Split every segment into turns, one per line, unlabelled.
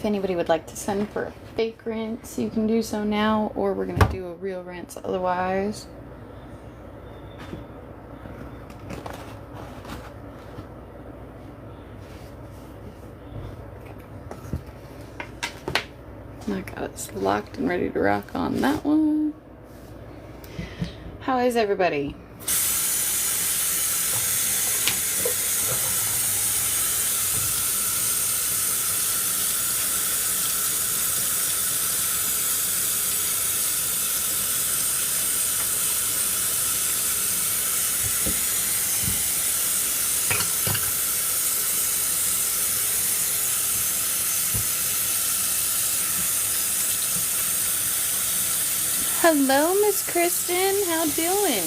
If anybody would like to send for a fake rinse, you can do so now, or we're going to do a real rinse otherwise. I got us locked and ready to rock on that one. How is everybody? Hello, Miss Kristen. How doing?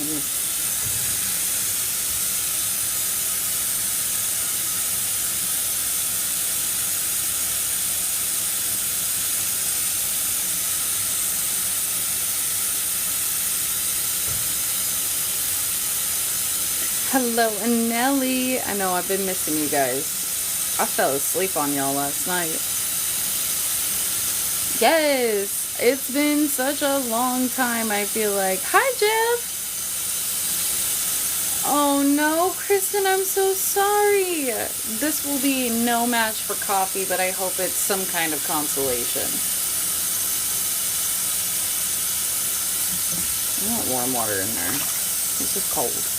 Hello, Anneli. I know I've been missing you guys. I fell asleep on y'all last night. Yes, it's been such a long time, I feel like. Hi, Jeff. Oh no, Kristen, I'm so sorry. This will be no match for coffee, but I hope it's some kind of consolation. I want warm water in there. This is cold.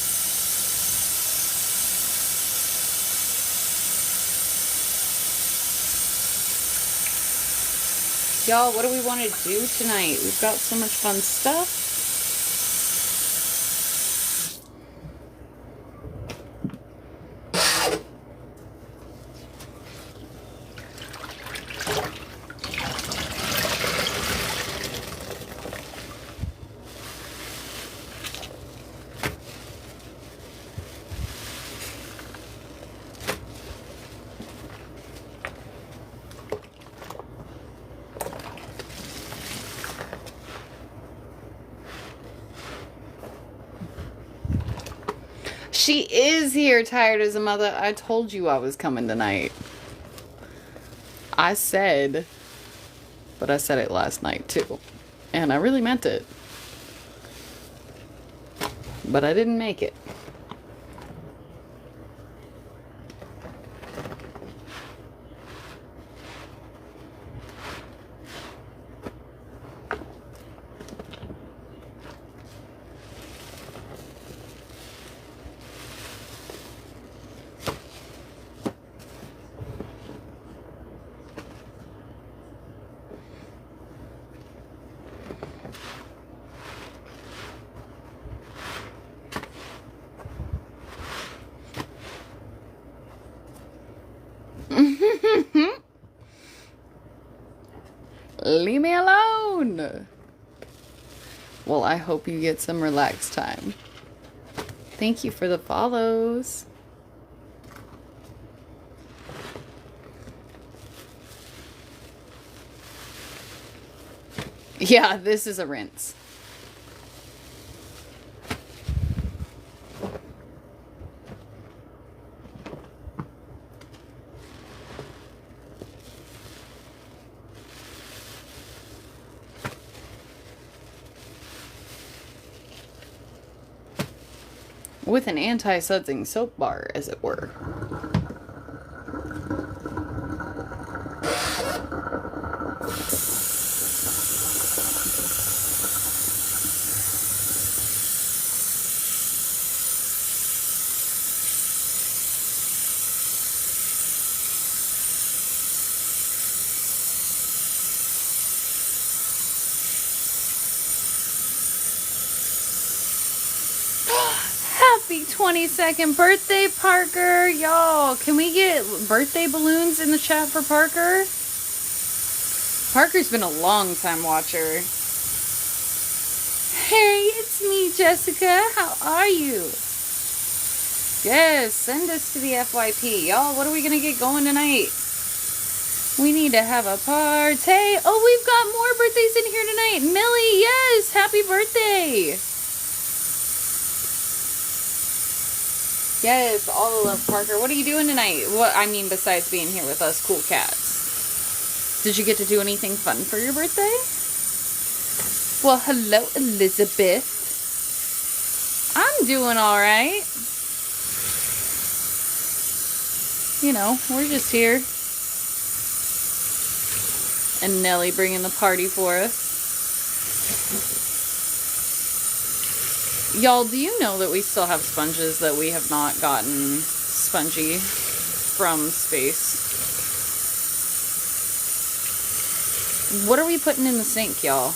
Y'all, what do we want to do tonight? We've got so much fun stuff. She is here, tired as a mother. I told you I was coming tonight. I said, but I said it last night too. And I really meant it. But I didn't make it. Leave me alone. Well, I hope you get some relaxed time. Thank you for the follows. Yeah, this is a rinse. With an anti-sudsing soap bar, as it were. Happy 22nd birthday, Parker. Y'all, can we get birthday balloons in the chat for Parker? Parker's been a long time watcher. Hey, it's me, Jessica. How are you? Yes, send us to the FYP. Y'all, what are we going to get going tonight? We need to have a party. Oh, we've got more birthdays in here tonight. Millie, yes, happy birthday. Yes, all the love, Parker. What are you doing tonight? What I mean, besides being here with us cool cats. Did you get to do anything fun for your birthday? Well, hello, Elizabeth. I'm doing all right. You know, we're just here. And Nelly bringing the party for us. Y'all, do you know that we still have sponges that we have not gotten spongy from space? What are we putting in the sink, y'all?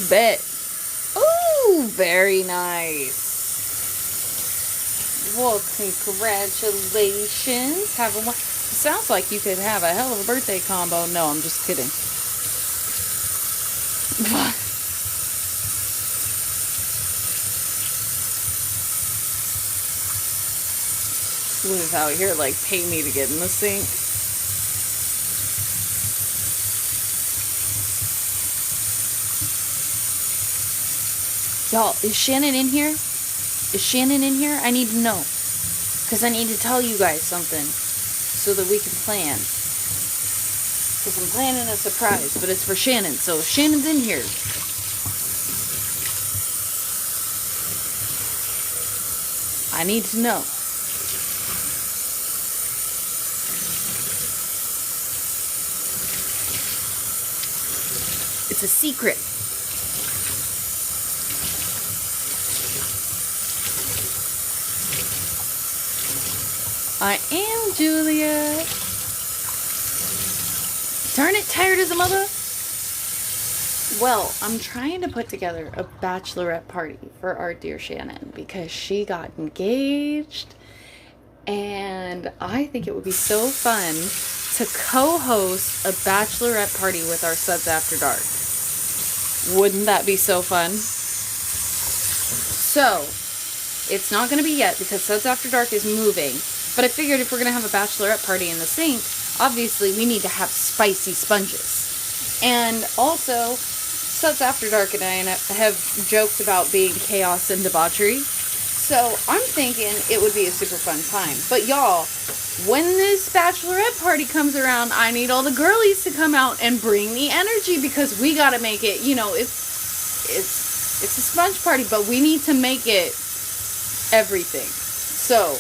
Bet. Ooh, very nice. Well, congratulations. Have a sounds like you could have a hell of a birthday combo. No, I'm just kidding. Liz out here like pay me to get in the sink. Y'all, is Shannon in here? Is Shannon in here? I need to know. Because I need to tell you guys something. So that we can plan. Because I'm planning a surprise. But it's for Shannon. So if Shannon's in here. I need to know. It's a secret. I am Julia. Darn it, tired as a mother. Well, I'm trying to put together a bachelorette party for our dear Shannon because she got engaged. And I think it would be so fun to co-host a bachelorette party with our Suds After Dark. Wouldn't that be so fun? So, it's not going to be yet because Suds After Dark is moving. But I figured if we're going to have a bachelorette party in the sink, obviously we need to have spicy sponges. And also, Suds After Dark and I have joked about being chaos and debauchery. So I'm thinking it would be a super fun time. But y'all, when this bachelorette party comes around, I need all the girlies to come out and bring the energy because we got to make it, you know, it's a sponge party, but we need to make it everything. So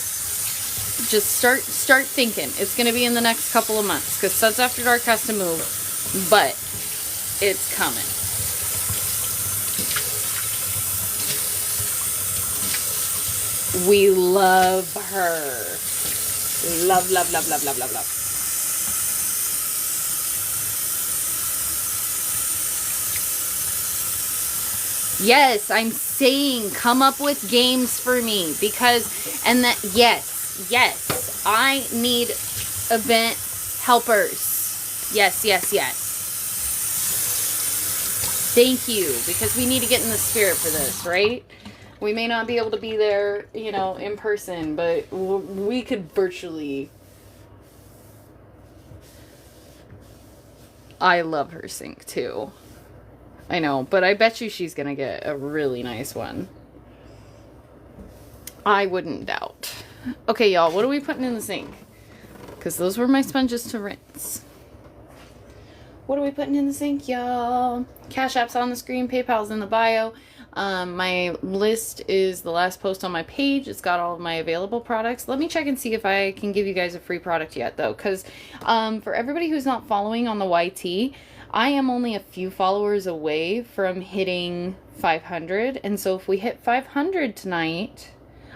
just start thinking. It's going to be in the next couple of months because Suds After Dark has to move, but it's coming. We love her. Love, love, love, love, love, love, love. Yes, I'm saying come up with games for me because, and that, yes, I need event helpers. Yes. Thank you, because we need to get in the spirit for this, right? We may not be able to be there, you know, in person, but we could virtually. I love her sink too. I know, but I bet you she's gonna get a really nice one. I wouldn't doubt. Okay, y'all, what are we putting in the sink? Because those were my sponges to rinse. What are we putting in the sink, y'all? Cash App's on the screen. PayPal's in the bio. My list is the last post on my page. It's got all of my available products. Let me check and see if I can give you guys a free product yet, though. Because for everybody who's not following on the YT, I am only a few followers away from hitting 500. And so if we hit 500 tonight,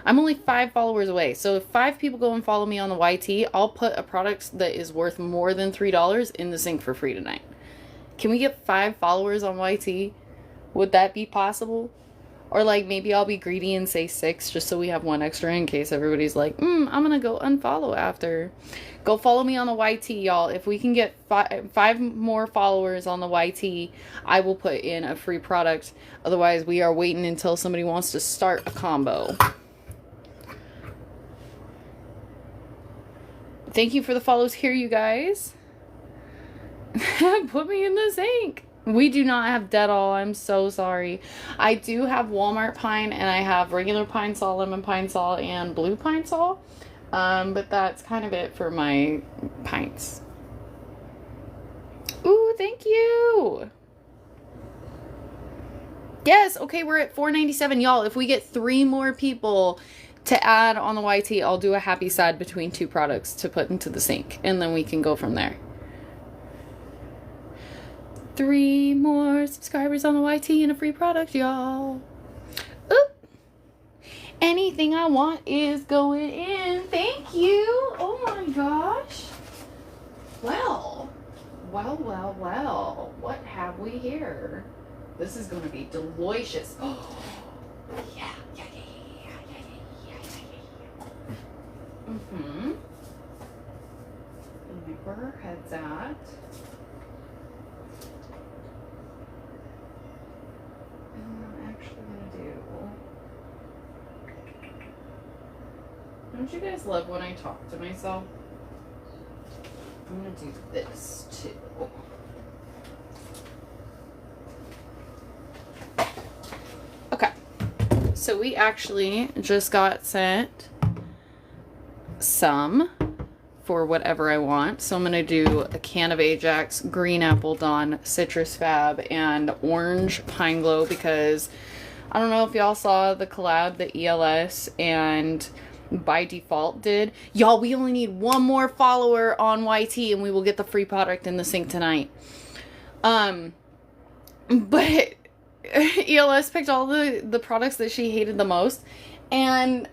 I'm only 5 followers away. So if 5 people go and follow me on the YT, I'll put a product that is worth more than $3 in the sink for free tonight. Can we get 5 followers on YT? Would that be possible? Or like maybe I'll be greedy and say 6 just so we have one extra in case everybody's like, I'm gonna go unfollow after. Go follow me on the YT, y'all. If we can get five more followers on the YT, I will put in a free product. Otherwise, we are waiting until somebody wants to start a combo. Thank you for the follows here, you guys. Put me in the sink. We do not have Dettol. I'm so sorry. I do have Walmart Pine, and I have regular Pine Sol, lemon Pine Sol, and blue Pine Sol. But that's kind of it for my pints. Ooh, thank you. Yes, okay, we're at $4.97. Y'all, if we get 3 more people to add on the YT, I'll do a happy sad between 2 products to put into the sink, and then we can go from there. 3 more subscribers on the YT and a free product, y'all. Oop. Anything I want is going in. Thank you. Oh my gosh. Well. What have we here? This is going to be delicious. Oh, yeah. Mm-hmm. Like where her head's at. Don't you guys love when I talk to myself? I'm gonna do this too. Okay. So we actually just got sent some for whatever I want. So I'm gonna do a can of Ajax, green apple Dawn, citrus fab, and orange pine glow because I don't know if y'all saw the collab that ELS and By Default did. Y'all, we only need 1 more follower on YT and we will get the free product in the sink tonight. But ELS picked all the products that she hated the most, and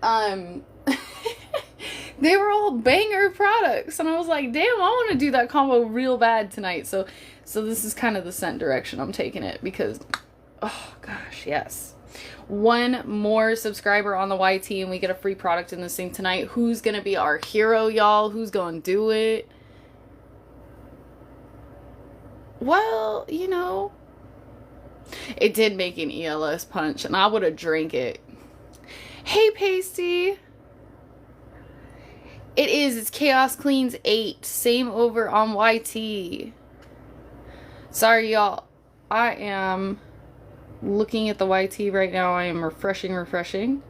they were all banger products, and I was like, damn, I want to do that combo real bad tonight. So this is kind of the scent direction I'm taking it because, oh gosh, yes. 1 more subscriber on the YT and we get a free product in the sink tonight. Who's gonna be our hero, y'all? Who's gonna do it? Well, you know, it did make an ELS punch and I would have drank it. Hey, Pasty. It is. It's Chaos Cleans 8. Same over on YT. Sorry, y'all. I am looking at the YT right now. I am refreshing.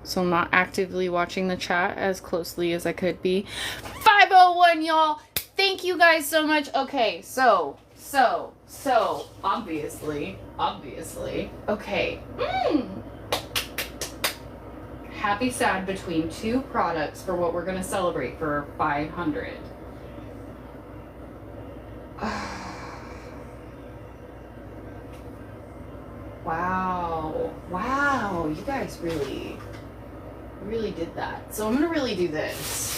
So I'm not actively watching the chat as closely as I could be. 501, y'all. Thank you guys so much. Okay, so obviously. Okay. Happy sad between 2 products for what we're going to celebrate for 500. Wow, you guys really did that. So I'm gonna really do this.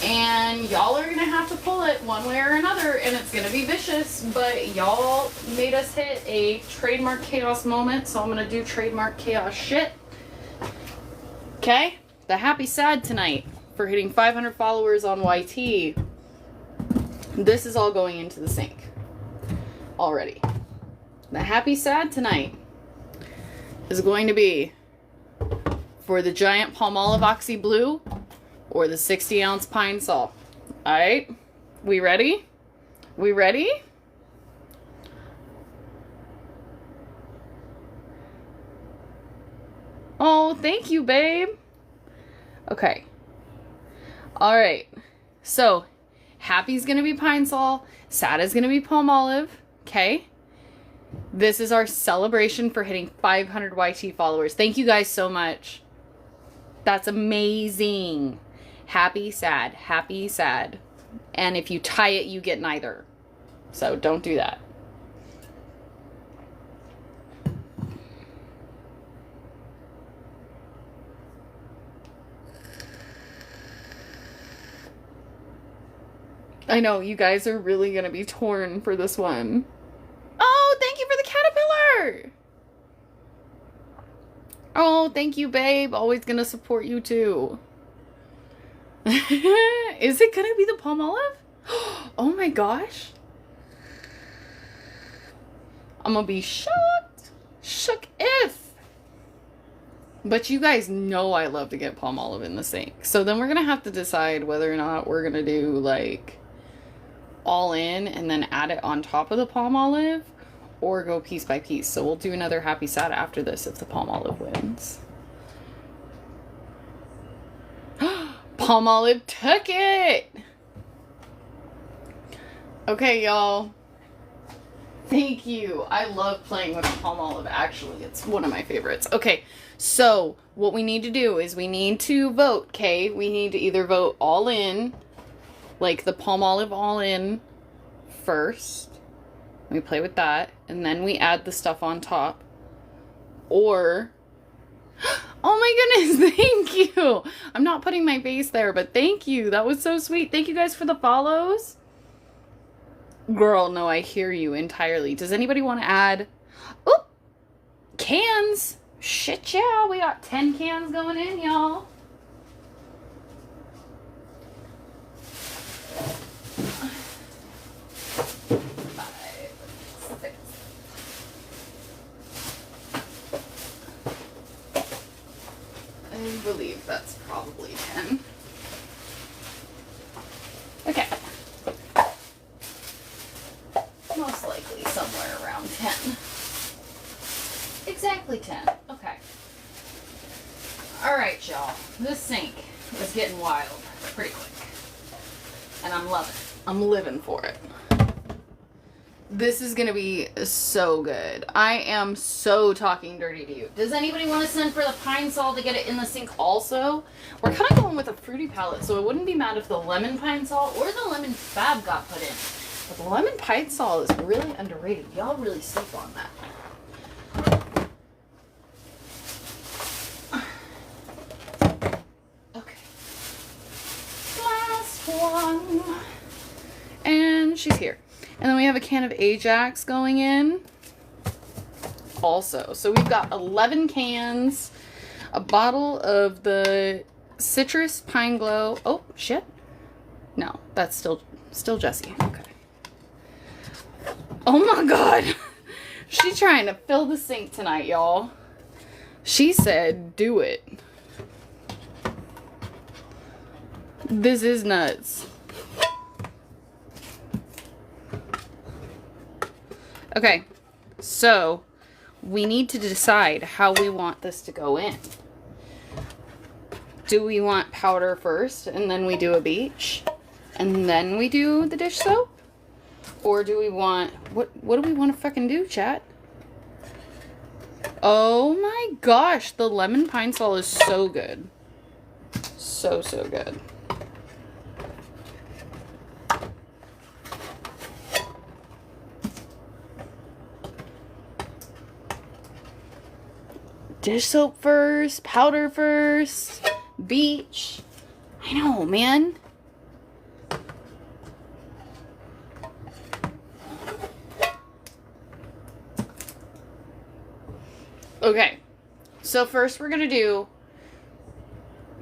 And y'all are gonna have to pull it one way or another, and it's gonna be vicious, but y'all made us hit a trademark chaos moment, so I'm gonna do trademark chaos shit. Okay? The happy sad tonight for hitting 500 followers on YT. This is all going into the sink already. The happy sad tonight is going to be for the giant Palmolive Oxy Blue or the 60-ounce Pine Sol. Alright? We ready? Oh, thank you, babe. Okay. Alright. So, happy's gonna be Pine Sol. Sad is gonna be Palmolive. Okay? This is our celebration for hitting 500 YT followers. Thank you guys so much. That's amazing. Happy, sad. And if you tie it, you get neither. So don't do that. I know, you guys are really gonna be torn for this one. Oh, thank you for the caterpillar! Oh, thank you, babe. Always gonna support you, too. Is it gonna be the Palmolive? Oh my gosh. I'm gonna be shocked. Shook if. But you guys know I love to get Palmolive in the sink. So then we're gonna have to decide whether or not we're gonna do, like, all in and then add it on top of the Palmolive, or go piece by piece. So we'll do another happy sad after this if the Palmolive wins. Palmolive took it! Okay, y'all. Thank you. I love playing with Palmolive, actually. It's one of my favorites. Okay, so what we need to do is we need to vote, okay? We need to either vote all in, like the Palmolive all in first. We play with that, and then we add the stuff on top. Or... Oh my goodness, thank you! I'm not putting my face there, but thank you. That was so sweet. Thank you guys for the follows. Girl, no, I hear you entirely. Does anybody want to add... Oop! Cans! Shit, yeah, we got 10 cans going in, y'all. I believe that's probably 10. Okay. Most likely somewhere around 10. Exactly 10. Okay. Alright, y'all. This sink is getting wild pretty quick. And I'm loving it. I'm living for it. This is gonna be so good. I am so talking dirty to you. Does anybody want to send for the pine sol to get it in the sink also? We're kind of going with a fruity palette, so I wouldn't be mad if the lemon pine sol or the lemon fab got put in. But the lemon pine sol is really underrated. Y'all really sleep on that. Okay. Last one. And she's here. And then we have a can of Ajax going in also. So we've got 11 cans, a bottle of the Citrus Pine Glow. Oh, shit. No, that's still Jessie. Okay. Oh my God. She's trying to fill the sink tonight, y'all. She said, do it. This is nuts. Okay, so we need to decide how we want this to go in. Do we want powder first and then we do a beach and then we do the dish soap? Or do we want, what do we want to fucking do, chat? Oh my gosh, the lemon pine sol is so good. So good. Dish soap first, powder first, beach. I know, man. Okay, so first we're gonna do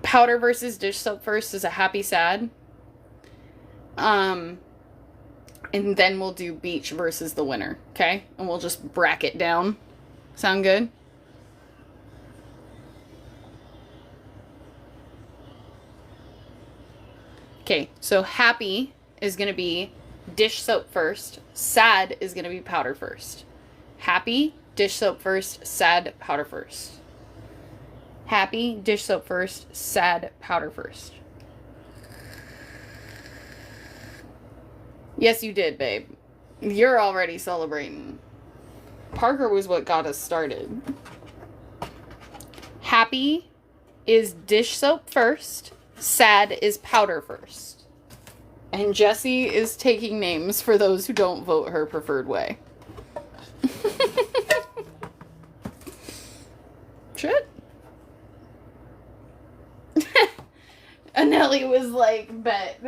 powder versus dish soap first as a happy sad. And then we'll do beach versus the winner, okay? And we'll just bracket down. Sound good? Okay, so happy is going to be dish soap first. Sad is going to be powder first. Happy, dish soap first. Sad, powder first. Happy, dish soap first. Sad, powder first. Yes, you did, babe. You're already celebrating. Parker was what got us started. Happy is dish soap first. Sad is powder first. And Jessie is taking names for those who don't vote her preferred way. Shit. And Nelly was like, bet.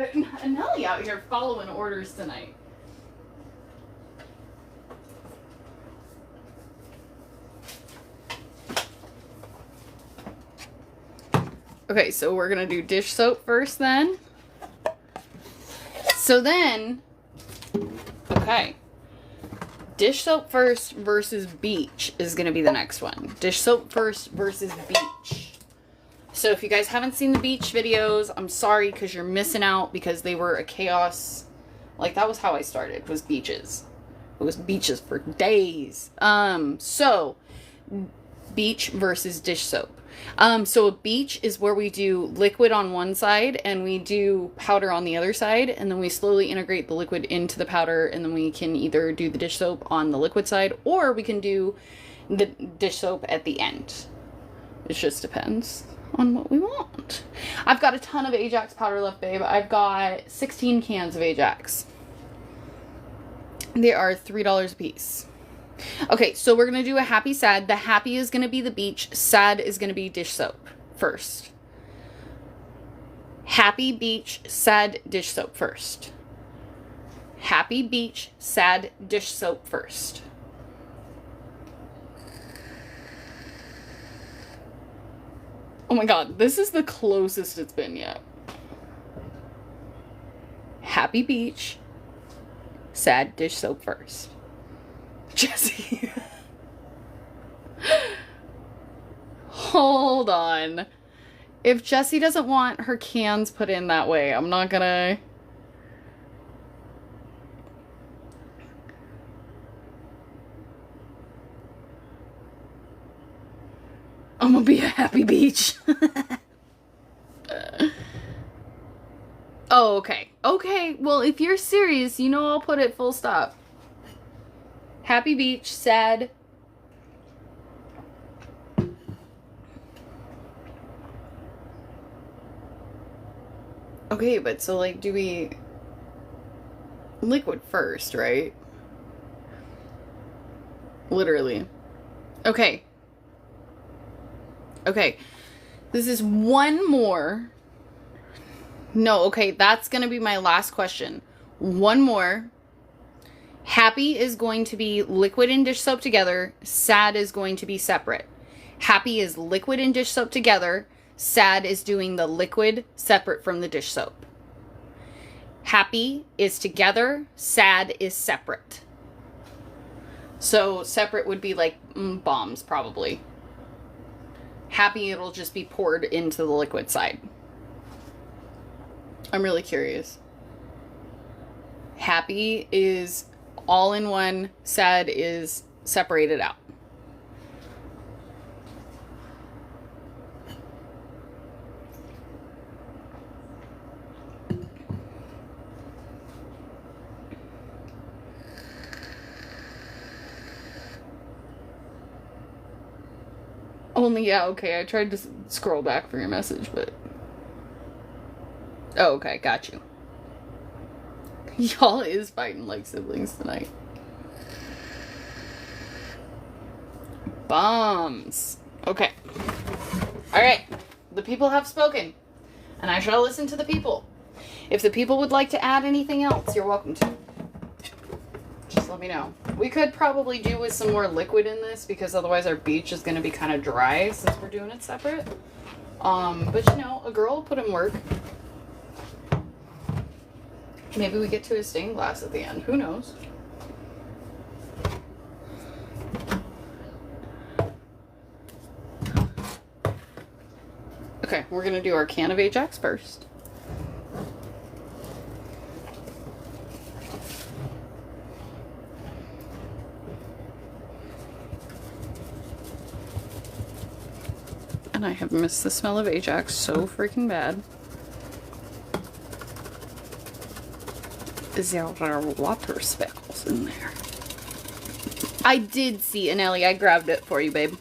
Nelly out here following orders tonight. Okay, so we're gonna do dish soap first then. So then, okay. Dish soap first versus beach is gonna be the next one. Dish soap first versus beach. So if you guys haven't seen the beach videos, I'm sorry because you're missing out because they were a chaos. Like, that was how I started, was beaches. It was beaches for days. So beach versus dish soap. So a beach is where we do liquid on one side and we do powder on the other side, and then we slowly integrate the liquid into the powder, and then we can either do the dish soap on the liquid side or we can do the dish soap at the end. It just depends on what we want. I've got a ton of Ajax powder left, babe. I've got 16 cans of Ajax. They are $3 a piece. Okay, so we're going to do a happy sad. The happy is going to be the beach. Sad is going to be dish soap first. Happy beach, sad dish soap first. Happy beach, sad dish soap first. Oh my god, this is the closest it's been yet. Happy beach, sad dish soap first. Jesse. Hold on. If Jessie doesn't want her cans put in that way, I'm not gonna... I'm gonna be a happy beach. Oh, okay. Okay, well, if you're serious, you know I'll put it full stop. Happy beach, sad. Okay, but so, like, do we... Liquid first, right? Literally. Okay. Okay. This is one more. No, okay, that's gonna be my last question. One more. Happy is going to be liquid and dish soap together. Sad is going to be separate. Happy is liquid and dish soap together. Sad is doing the liquid separate from the dish soap. Happy is together. Sad is separate. So separate would be like bombs probably. Happy, it'll just be poured into the liquid side. I'm really curious. Happy is all in one, sad is separated out. Only, yeah, okay, I tried to scroll back for your message, but... Oh, okay, got you. Y'all is fighting like siblings tonight. Bombs. Okay. Alright. The people have spoken. And I shall listen to the people. If the people would like to add anything else, you're welcome to. Just let me know. We could probably do with some more liquid in this, because otherwise our beach is going to be kind of dry since we're doing it separate. But you know, a girl will put in work. Maybe we get to a stained glass at the end. Who knows? Okay, we're going to do our can of Ajax first. And I have missed the smell of Ajax so freaking bad. There are water speckles in there. I did see an Ellie. I grabbed it for you, babe.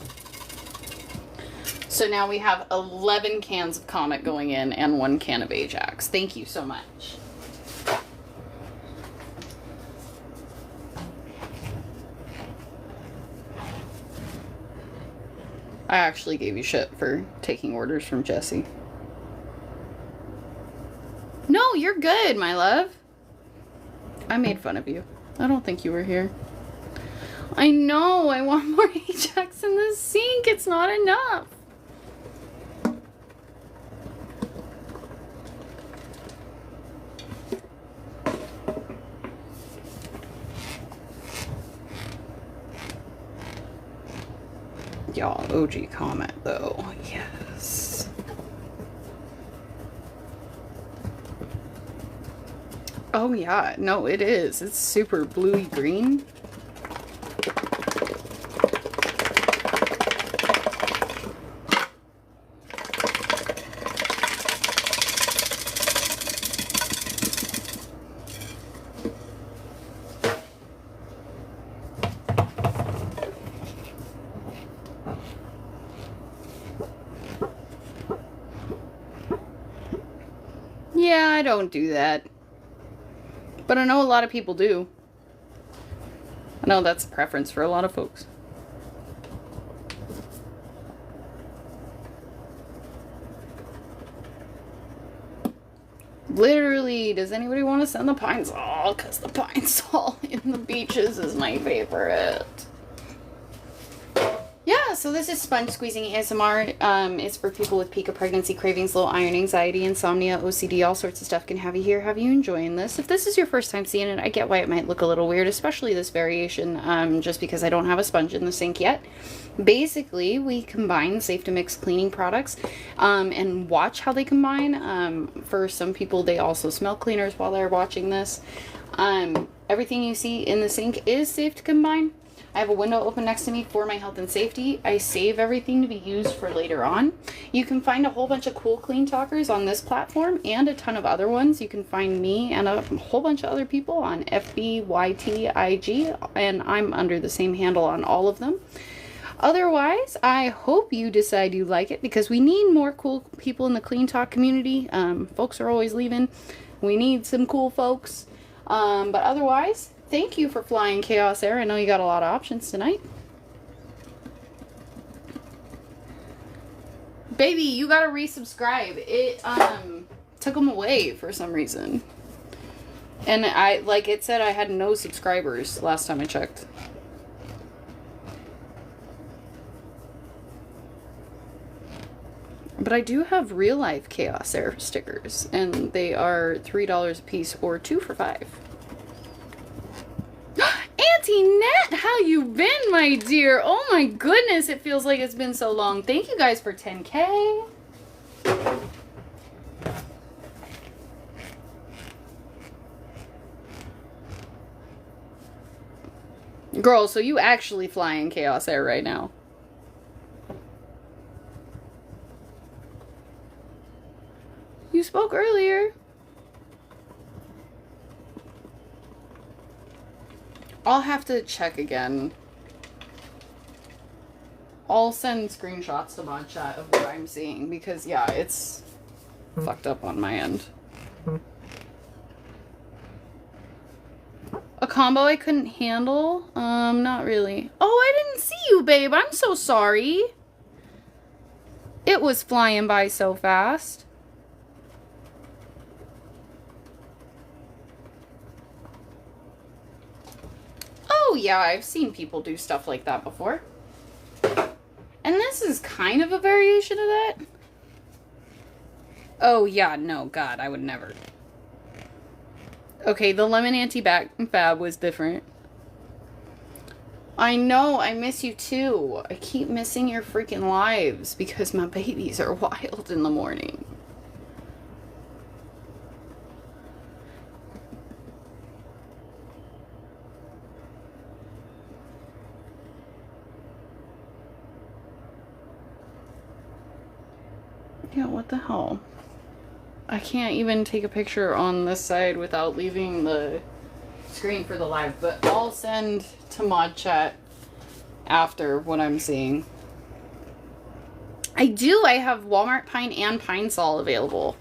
So now we have 11 cans of Comet going in and 1 can of Ajax. Thank you so much. I actually gave you shit for taking orders from Jessie. you're good, my love. I made fun of you. I don't think you were here. I know, I want more Ajax in the sink. It's not enough. Y'all, OG comment though. Yes. Oh yeah, no, it is. It's super bluey green. Yeah, I don't do that. But I know a lot of people do. I know that's a preference for a lot of folks. Literally, does anybody want to send the Pine Sol? Because the Pine Sol in the beaches is my favorite. Yeah, so this is sponge squeezing ASMR. It's for people with peak of pregnancy, cravings, low iron, anxiety, insomnia, OCD, all sorts of stuff can have you here. Have you enjoying this? If this is your first time seeing it, I get why it might look a little weird, especially this variation, just because I don't have a sponge in the sink yet. Basically, we combine safe to mix cleaning products and watch how they combine. For some people, they also smell cleaners while they're watching this. Everything you see in the sink is safe to combine. I have a window open next to me for my health and safety. I save everything to be used for later on. You can find a whole bunch of cool clean talkers on this platform and a ton of other ones. You can find me and a whole bunch of other people on FB, YT, IG, and I'm under the same handle on all of them. Otherwise, I hope you decide you like it because we need more cool people in the Clean Talk community. Folks are always leaving. We need some cool folks. But otherwise, thank you for flying Chaos Air. I know you got a lot of options tonight. Baby, you gotta resubscribe. It took them away for some reason. And like it said, I had no subscribers last time I checked. But I do have real life Chaos Air stickers, and they are $3 a piece or 2 for $5. Auntie Nat, how you been, my dear? Oh my goodness, it feels like it's been so long. Thank you guys for 10K. Girl, so you actually fly in Chaos Air right now. You spoke earlier. I'll have to check again. I'll send screenshots to Mod Chat of what I'm seeing because, yeah, it's fucked up on my end. A combo I couldn't handle? Not really. Oh, I didn't see you, babe. I'm so sorry. It was flying by so fast. Oh yeah, I've seen people do stuff like that before. And this is kind of a variation of that. Oh yeah, no, God, I would never. Okay, the lemon anti-fab was different. I know, I miss you too. I keep missing your freaking lives because my babies are wild in the morning. Yeah, what the hell? I can't even take a picture on this side without leaving the screen for the live, but I'll send to Mod Chat after what I'm seeing. I have Walmart Pine and Pine Sol available.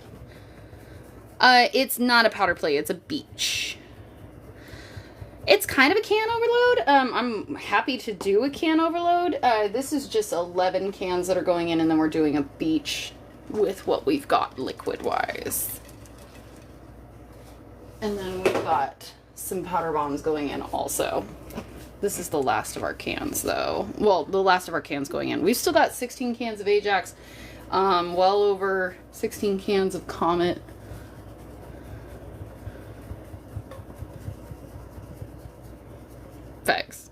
It's not a powder play, it's a beach. It's kind of a can overload. I'm happy to do a can overload. This is just 11 cans that are going in, and then we're doing a beach with what we've got liquid-wise. And then we've got some powder bombs going in also. This is the last of our cans, though. Well, the last of our cans going in. We've still got 16 cans of Ajax, well over 16 cans of Comet. Facts.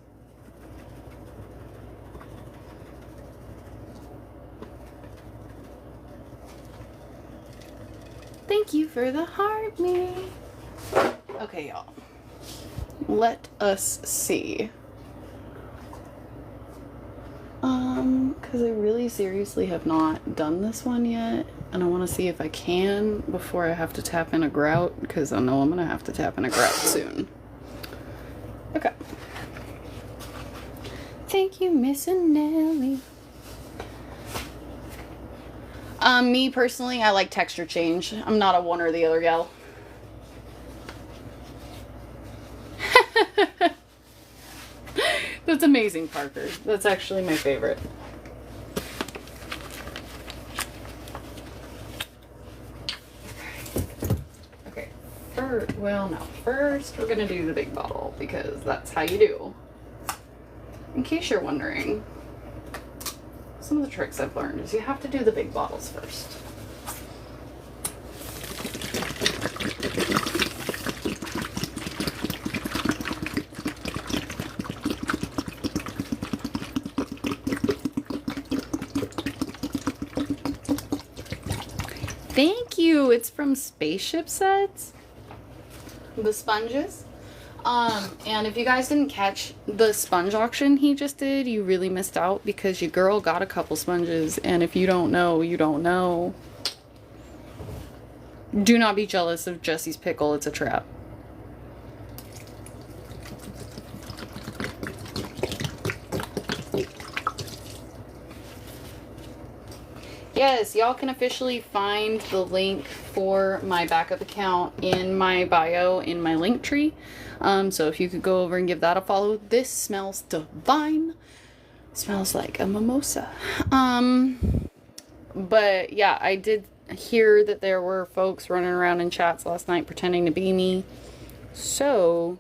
Thank you for the heart, me. Okay, y'all. Let us see. Because I really seriously have not done this one yet, and I want to see if I can before I have to tap in a grout, because I know I'm going to have to tap in a grout soon. Okay. Thank you, Miss Nelly. Me personally, I like texture change. I'm not a one or the other gal. That's amazing, Parker. That's actually my favorite. Okay. First, well, no. First, we're gonna do the big bottle because that's how you do. In case you're wondering, some of the tricks I've learned is you have to do the big bottles first. Thank you. It's from Spaceship Sets. The sponges. And if you guys didn't catch the sponge auction he just did, you really missed out because your girl got a couple sponges. And if you don't know, you don't know. Do not be jealous of Jesse's pickle. It's a trap. Yes, y'all can officially find the link for my backup account in my bio in my link tree. So if you could go over and give that a follow. This smells divine. Smells like a mimosa. But yeah, I did hear that there were folks running around in chats last night pretending to be me. So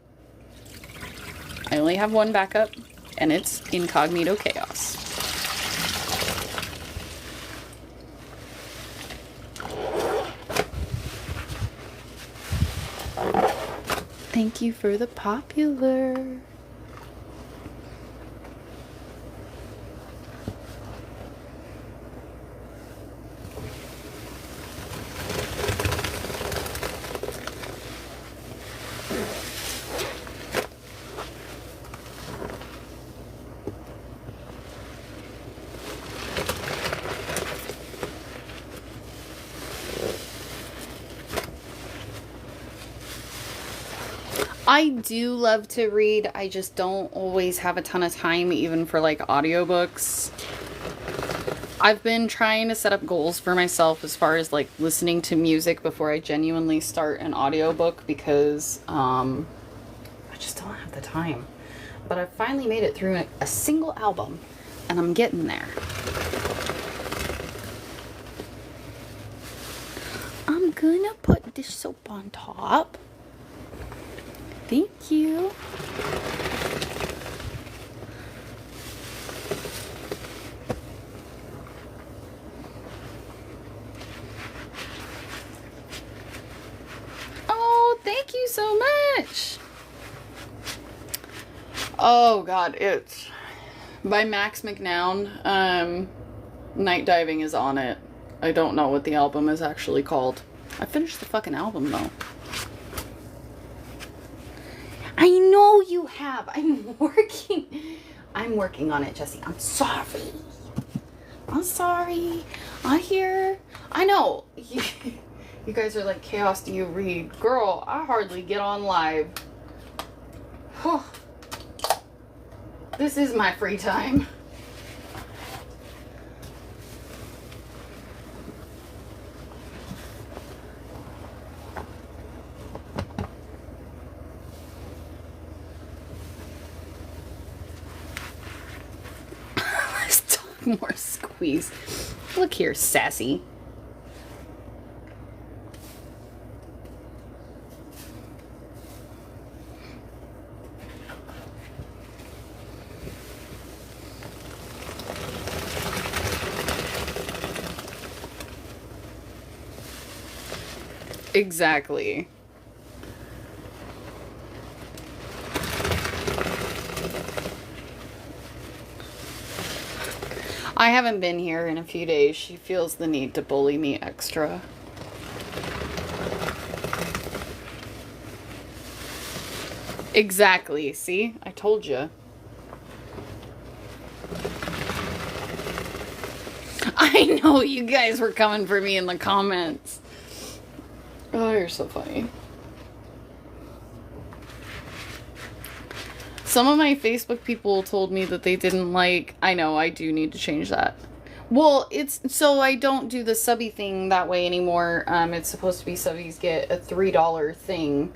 I only have one backup, and it's Incognito Chaos. Thank you for the popular. I do love to read. I just don't always have a ton of time even for like audiobooks. I've been trying to set up goals for myself as far as like listening to music before I genuinely start an audiobook because I just don't have the time. But I finally made it through a single album and I'm getting there. I'm gonna put this soap on top. Thank you. Oh, thank you so much. Oh God, it's by Max McNown. Night Diving is on it. I don't know what the album is actually called. I finished the fucking album though. I know you have. I'm working on it, Jesse. I'm sorry. I know. You guys are like, Chaos, do you read? Girl, I hardly get on live. This is my free time. More squeeze. Look here, sassy. Exactly. I haven't been here in a few days. She feels the need to bully me extra. Exactly. See? I told you. I know you guys were coming for me in the comments. Oh, you're so funny. Some of my Facebook people told me that they didn't like... I know, I do need to change that. Well, it's... So I don't do the subby thing that way anymore. It's supposed to be subbies get a $3 thing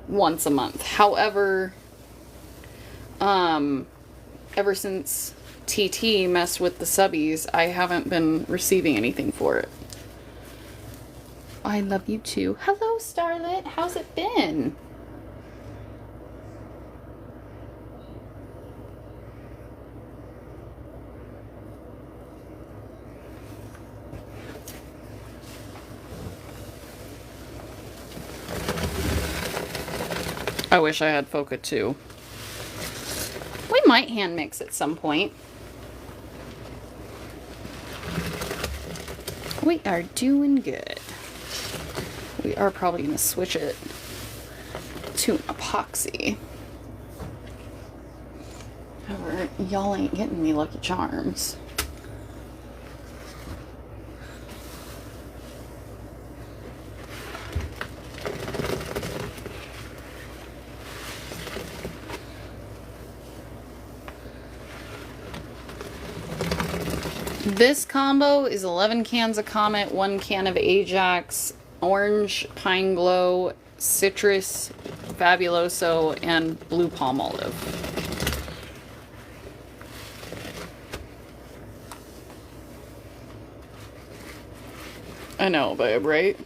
once a month. However, ever since TT messed with the subbies, I haven't been receiving anything for it. I love you too. Hello, Starlet. How's it been? I wish I had Foca too. We might hand mix at some point. We are doing good. We are probably going to switch it to an epoxy. However, y'all ain't getting me Lucky Charms. This combo is 11 cans of Comet, 1 can of Ajax, Orange Pine Glow, Citrus Fabuloso, and Blue Palmolive. I know, babe, right?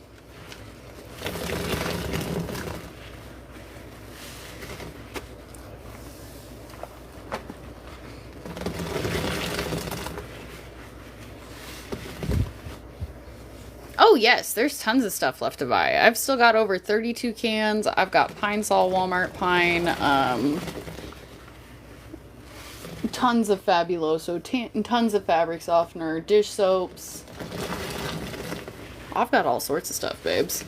Oh yes, there's tons of stuff left to buy. I've still got over 32 cans. I've got Pine Sol, Walmart Pine, tons of Fabuloso, tons of fabric softener, dish soaps. I've got all sorts of stuff, babes.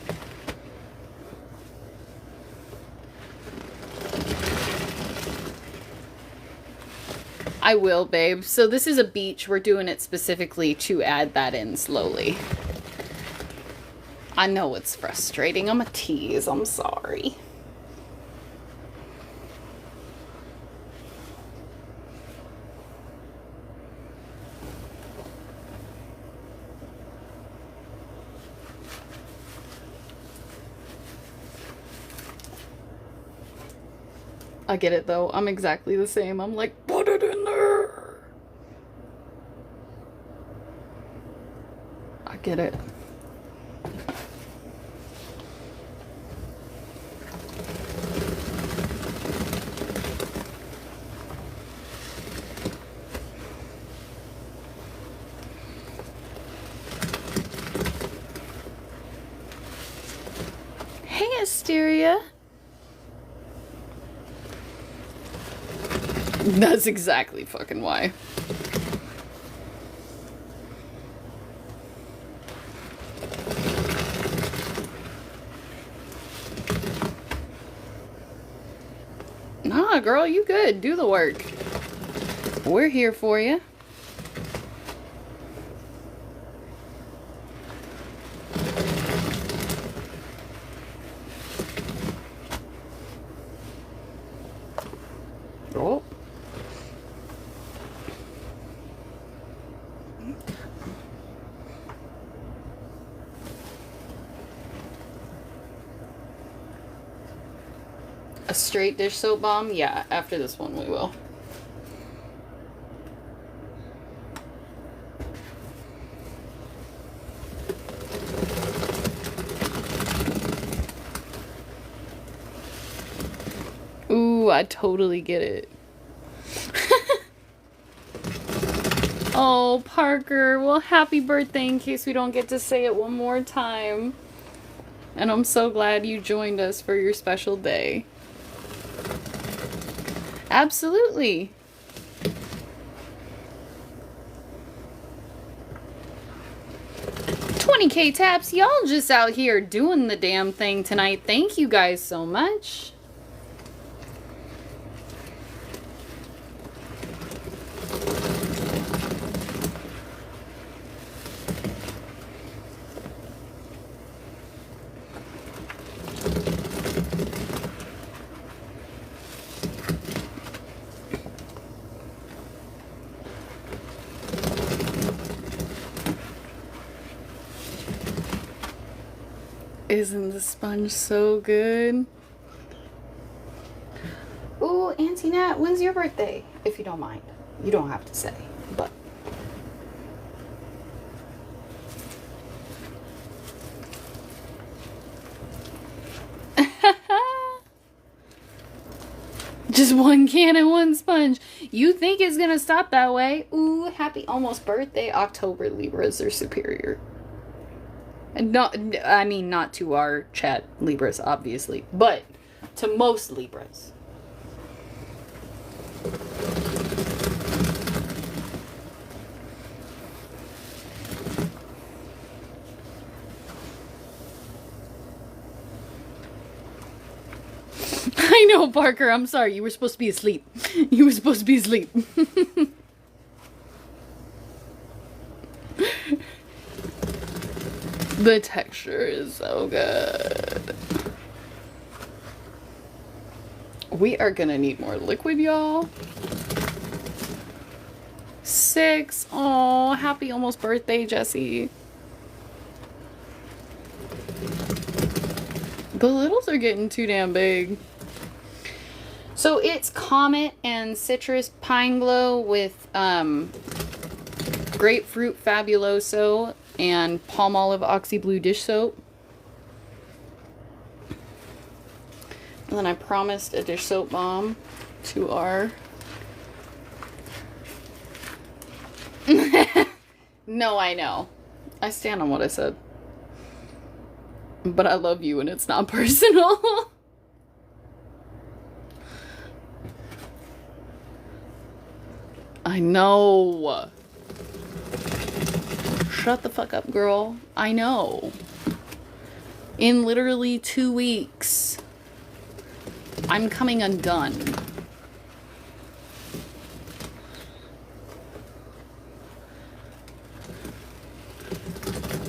I will, babe. So this is a beach. We're doing it specifically to add that in slowly. I know it's frustrating. I'm a tease. I'm sorry. I get it though. I'm exactly the same. I'm like, put it in there. I get it. Hey, Asteria. That's exactly fucking why. Nah, girl, you good. Do the work. We're here for you. Oh. A straight dish soap bomb? Yeah, after this one we will. Ooh, I totally get it. Oh, Parker. Well, happy birthday in case we don't get to say it one more time. And I'm so glad you joined us for your special day. Absolutely. $20K taps. Y'all just out here doing the damn thing tonight. Thank you guys so much. Isn't the sponge so good? Ooh, Auntie Nat, when's your birthday? If you don't mind. You don't have to say, but. Just one can and one sponge. You think it's gonna stop that way? Ooh, happy almost birthday. October Libras are superior. And not to our chat Libras, obviously, but to most Libras. I know, Parker, I'm sorry. You were supposed to be asleep. You were supposed to be asleep. The texture is so good. We are gonna need more liquid, y'all. 6. Oh, happy almost birthday, Jessie. The littles are getting too damn big. So it's Comet and Citrus Pine Glow with Grapefruit Fabuloso and Palmolive Oxy Blue dish soap. And then I promised a dish soap bomb to our... No, I know. I stand on what I said. But I love you and it's not personal. I know. Shut the fuck up, girl. I know. In literally 2 weeks, I'm coming undone.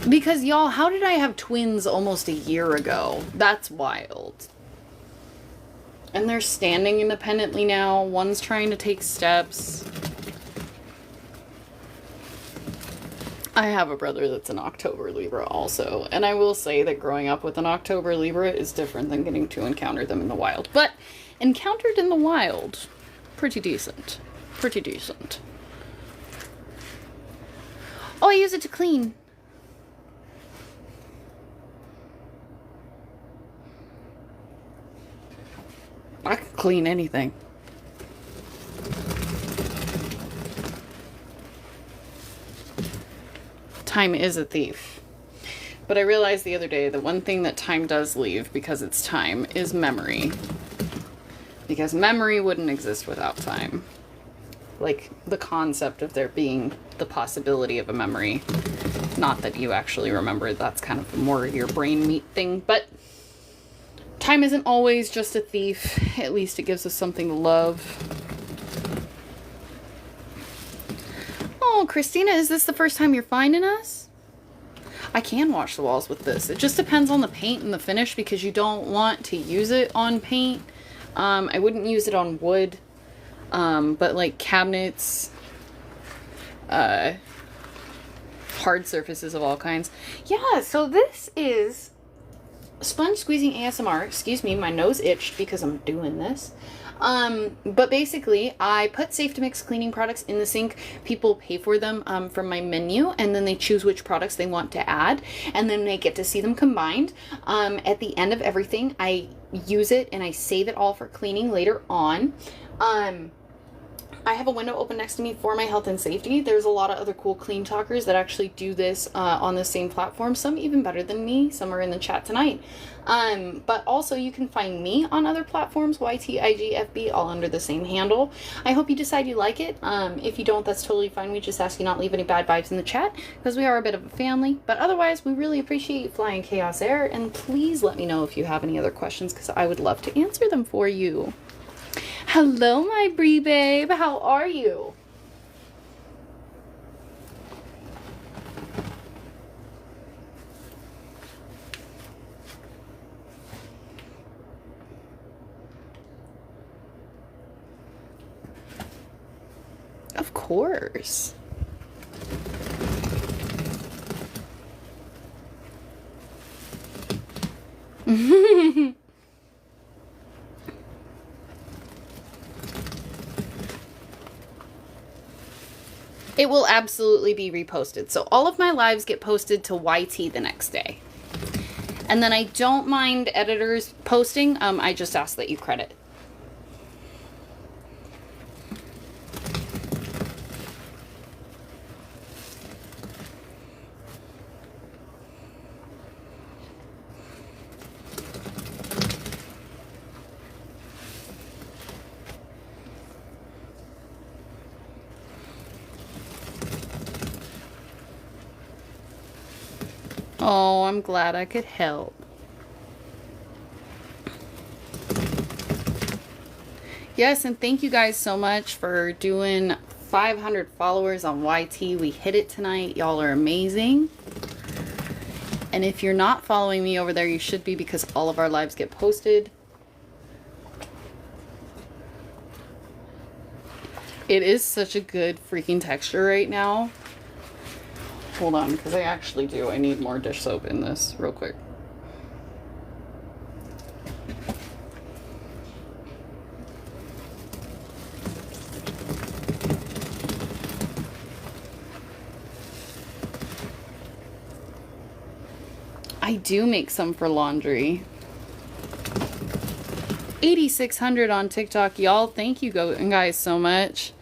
Because, y'all, how did I have twins almost a year ago? That's wild. And they're standing independently now. One's trying to take steps. I have a brother that's an October Libra also, and I will say that growing up with an October Libra is different than getting to encounter them in the wild. But encountered in the wild, pretty decent. Pretty decent. Oh, I use it to clean. I can clean anything. Time is a thief. But I realized the other day that one thing that time does leave, because it's time, is memory. Because memory wouldn't exist without time. Like, the concept of there being the possibility of a memory. Not that you actually remember, that's kind of more your brain meat thing, but time isn't always just a thief. At least it gives us something to love. Oh, Christina, is this the first time you're finding us? I can wash the walls with this. It just depends on the paint and the finish because you don't want to use it on paint. I wouldn't use it on wood, but like cabinets, hard surfaces of all kinds. Yeah, so this is sponge squeezing ASMR. Excuse me, my nose itched because I'm doing this. But basically, I put Safe to Mix cleaning products in the sink. People pay for them from my menu, and then they choose which products they want to add, and then they get to see them combined. At the end of everything, I use it and I save it all for cleaning later on. I I have a window open next to me for my health and safety. There's a lot of other cool clean talkers that actually do this on the same platform. Some even better than me. Some are in the chat tonight. But also you can find me on other platforms, YTIGFB, all under the same handle. I hope you decide you like it. If you don't, that's totally fine. We just ask you not leave any bad vibes in the chat because we are a bit of a family. But otherwise, we really appreciate you flying Chaos Air. And please let me know if you have any other questions because I would love to answer them for you. Hello, my Bree babe. How are you? Of course. It will absolutely be reposted. So all of my lives get posted to YT the next day. And then I don't mind editors posting. I just ask that you credit. Oh, I'm glad I could help. Yes, and thank you guys so much for doing 500 followers on YT. We hit it tonight. Y'all are amazing. And if you're not following me over there, you should be because all of our lives get posted. It is such a good freaking texture right now. Hold on, because I actually do. I need more dish soap in this real quick. I do make some for laundry. 8,600 on TikTok, y'all. Thank you guys so much.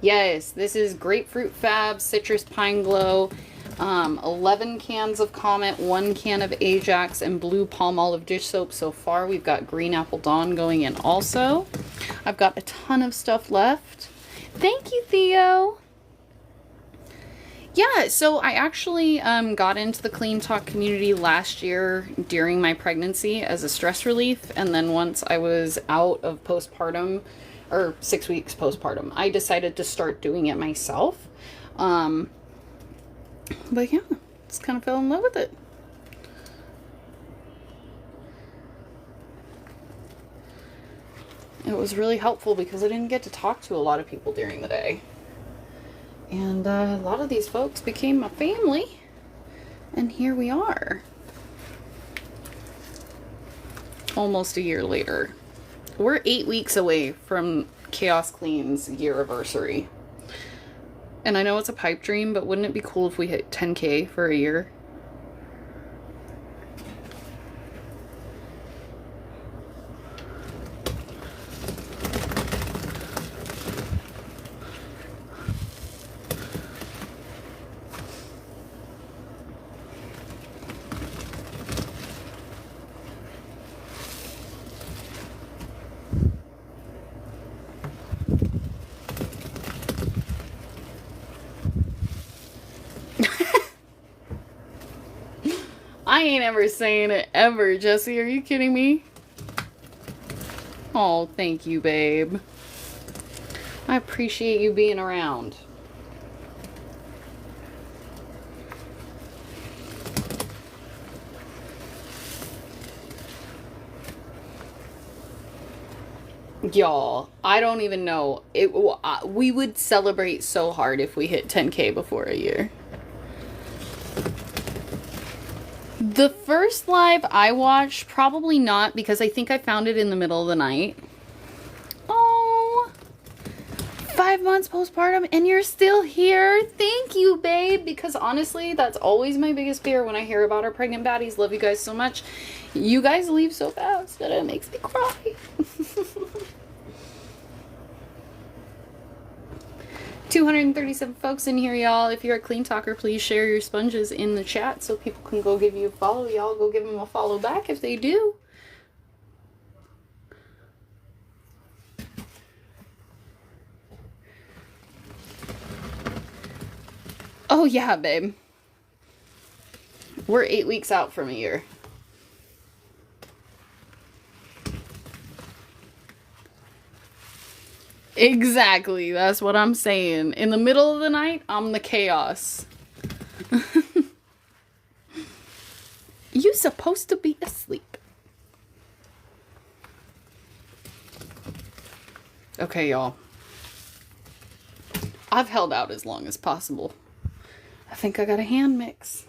Yes, this is Grapefruit Fab, Citrus Pine Glow, 11 cans of Comet, 1 can of Ajax, and Blue Palm Olive dish soap so far. We've got Green Apple Dawn going in also. I've got a ton of stuff left. Thank you, Theo. Yeah, so I actually got into the Clean Talk community last year during my pregnancy as a stress relief. And then once I was out of postpartum, or 6 weeks postpartum, I decided to start doing it myself. But yeah, just kind of fell in love with it. It was really helpful because I didn't get to talk to a lot of people during the day. And a lot of these folks became my family. And here we are. Almost a year later. We're 8 weeks away from Chaos Clean's year-iversary. And I know it's a pipe dream, but wouldn't it be cool if we hit 10K for a year? I ain't ever saying it ever, Jesse. Are you kidding me? Oh, thank you, babe. I appreciate you being around. Y'all, I don't even know. We would celebrate so hard if we hit 10K before a year. The first live I watched, probably not, because I think I found it in the middle of the night. Oh, 5 months postpartum and you're still here. Thank you, babe, because honestly, that's always my biggest fear when I hear about our pregnant baddies. Love you guys so much. You guys leave so fast that it makes me cry. 237 folks in here, y'all. If you're a Clean Talker, please share your sponges in the chat so people can go give you a follow. Y'all go give them a follow back if they do. Oh yeah, babe. We're 8 weeks out from a year. Exactly, that's what I'm saying. In the middle of the night, I'm the chaos. You supposed to be asleep. Okay, y'all. I've held out as long as possible. I think I got a hand mix.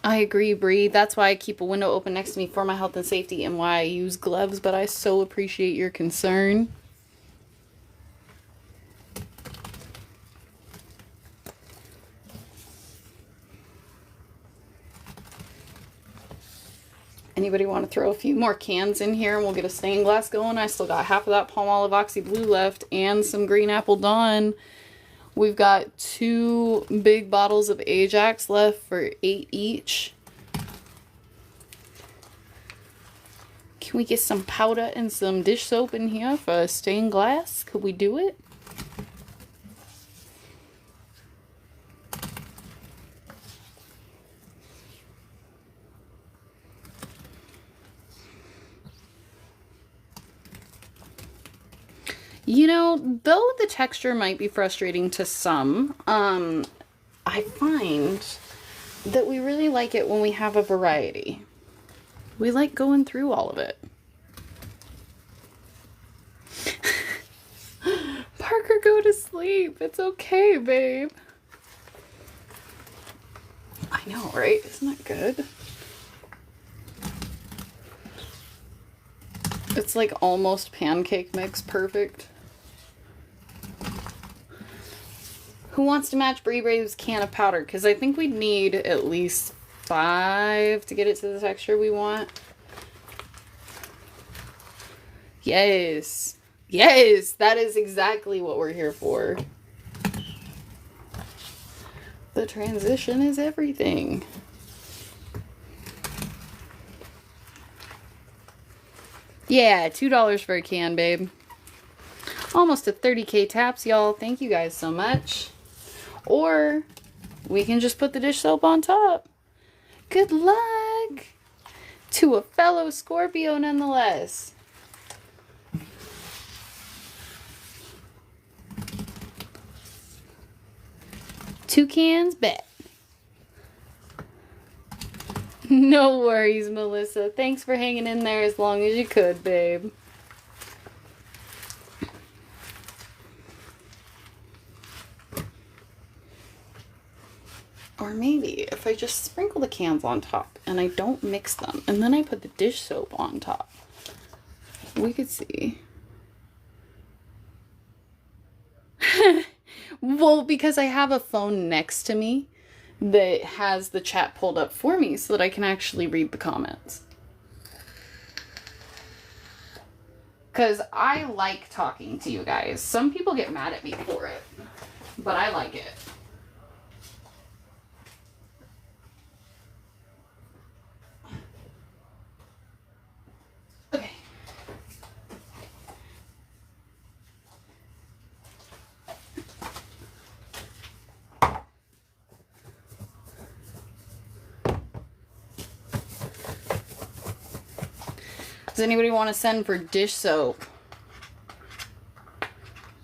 I agree, Bree. That's why I keep a window open next to me for my health and safety and why I use gloves, but I so appreciate your concern. Anybody want to throw a few more cans in here and we'll get a stained glass going? I still got half of that Palmolive Oxy Blue left and some Green Apple Dawn. We've got 2 big bottles of Ajax left for $8 each. Can we get some powder and some dish soap in here for stained glass? Could we do it? You know, though the texture might be frustrating to some, I find that we really like it when we have a variety. We like going through all of it. Parker, go to sleep. It's okay, babe. I know, right? Isn't that good? It's like almost pancake mix perfect. Who wants to match Bree Brave's can of powder? Because I think we'd need at least 5 to get it to the texture we want. Yes. Yes, that is exactly what we're here for. The transition is everything. Yeah, $2 for a can, babe. Almost to 30K taps, y'all. Thank you guys so much. Or we can just put the dish soap on top. Good luck to a fellow Scorpio nonetheless. Two cans, bet. No worries, Melissa. Thanks for hanging in there as long as you could, babe. Or maybe if I just sprinkle the cans on top and I don't mix them and then I put the dish soap on top, we could see. Well, because I have a phone next to me that has the chat pulled up for me so that I can actually read the comments. Because I like talking to you guys. Some people get mad at me for it, but I like it. Okay. Does anybody want to send for dish soap?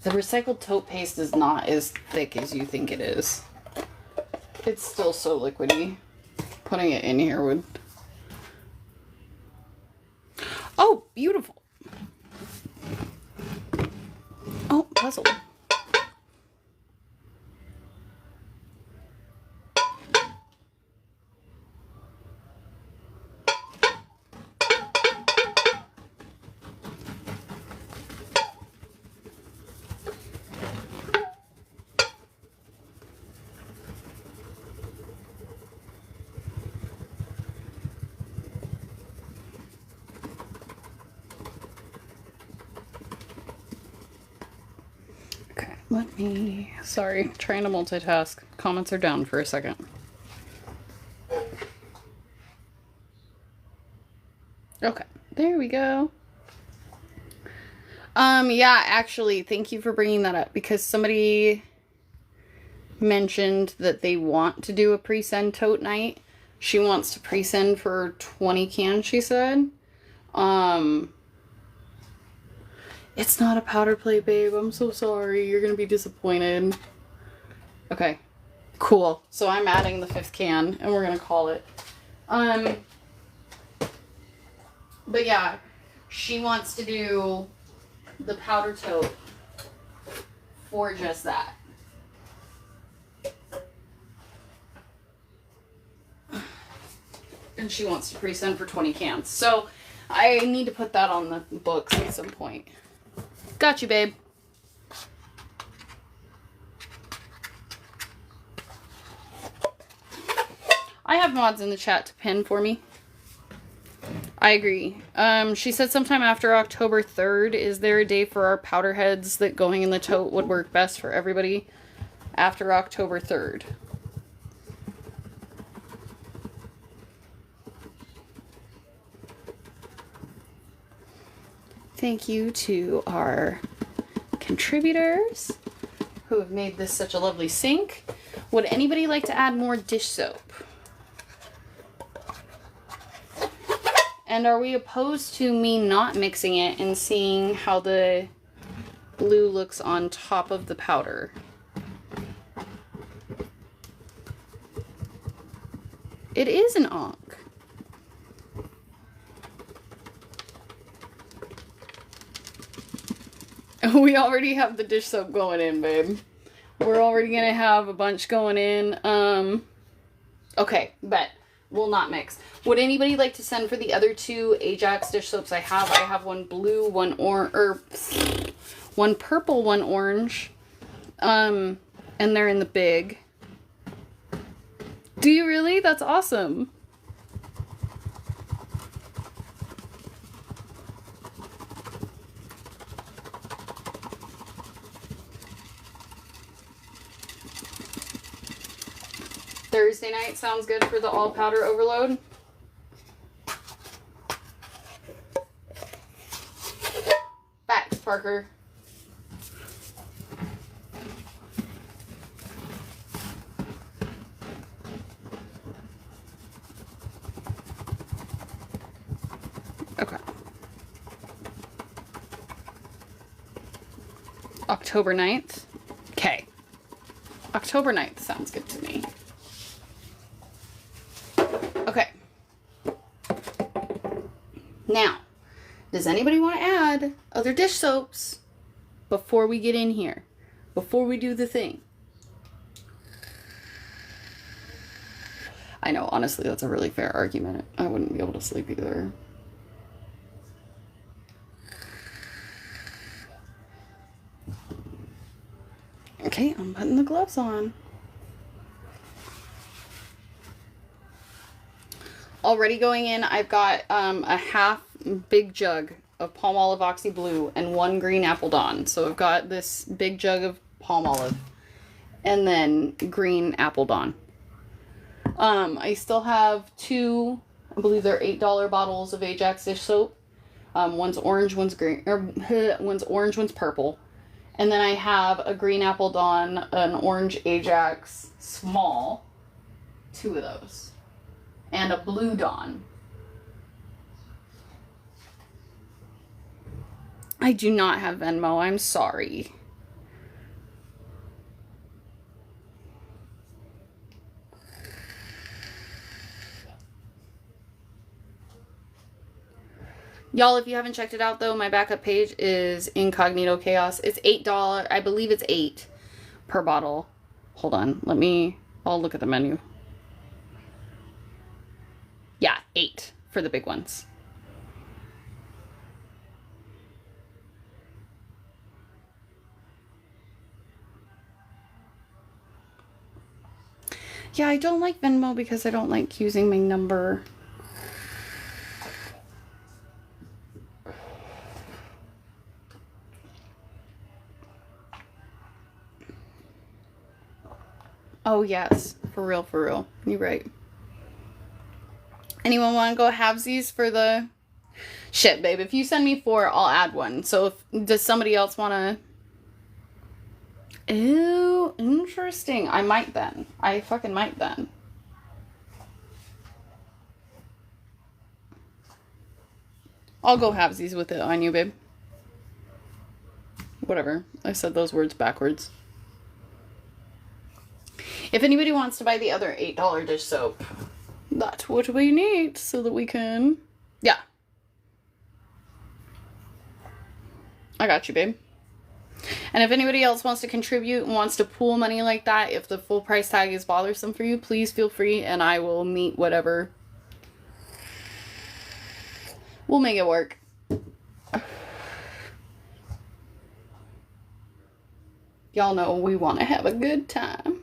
The recycled taupe paste is not as thick as you think it is. It's still so liquidy. Putting it in here would... Oh, beautiful. Oh, puzzle. Sorry, trying to multitask. Comments are down for a second. Okay, there we go. Yeah, actually, thank you for bringing that up, because somebody mentioned that they want to do a pre-send tote night. She wants to pre-send for 20 cans, she said. It's not a powder play, babe. I'm so sorry. You're gonna be disappointed. Okay. Cool. So I'm adding the 5th can, and we're gonna call it. But yeah, she wants to do the powder tote for just that. And she wants to pre-send for 20 cans. So I need to put that on the books at some point. Got you, babe. I have mods in the chat to pin for me. I agree. She said sometime after October 3rd. Is there a day for our powder heads that going in the tote would work best for everybody after October 3rd? Thank you to our contributors who have made this such a lovely sink. Would anybody like to add more dish soap? And are we opposed to me not mixing it and seeing how the blue looks on top of the powder? It is an onk. We already have the dish soap going in, babe. We're already gonna have a bunch going in. Okay, bet. We'll not mix. Would anybody like to send for the other 2 Ajax dish soaps I have? I have one blue, one purple, one orange. And they're in the big. Do you really? That's awesome. Thursday night sounds good for the all powder overload. Facts, Parker. Okay. October 9th. Okay. October 9th sounds good to me. Okay. Now, does anybody want to add other dish soaps before we get in here? Before we do the thing? I know, honestly, that's a really fair argument. I wouldn't be able to sleep either. Okay, I'm putting the gloves on. Already going in, I've got a half big jug of Palmolive Oxy Blue and 1 green Apple Dawn. So I've got this big jug of Palmolive and then green Apple Dawn. I still have 2, I believe they're $8 bottles of Ajax dish soap. One's orange, one's green, or one's orange, one's purple. And then I have a green Apple Dawn, an orange Ajax small, 2 of those. And a blue Dawn. I do not have Venmo. I'm sorry. Y'all, if you haven't checked it out, though, my backup page is Incognito Chaos. It's $8. I believe it's $8 per bottle. Hold on. I'll look at the menu. Yeah, 8 for the big ones. Yeah, I don't like Venmo because I don't like using my number. Oh, yes. For real, for real. You're right. Anyone want to go halvesies for the... Shit, babe. If you send me 4, I'll add one. So, does somebody else want to... Ew, interesting. I might then. I fucking might then. I'll go halvesies with it on you, babe. Whatever. I said those words backwards. If anybody wants to buy the other $8 dish soap, that's what we need so that we can... Yeah. I got you, babe. And if anybody else wants to contribute and wants to pool money like that, if the full price tag is bothersome for you, please feel free and I will meet whatever. We'll make it work. Y'all know we want to have a good time.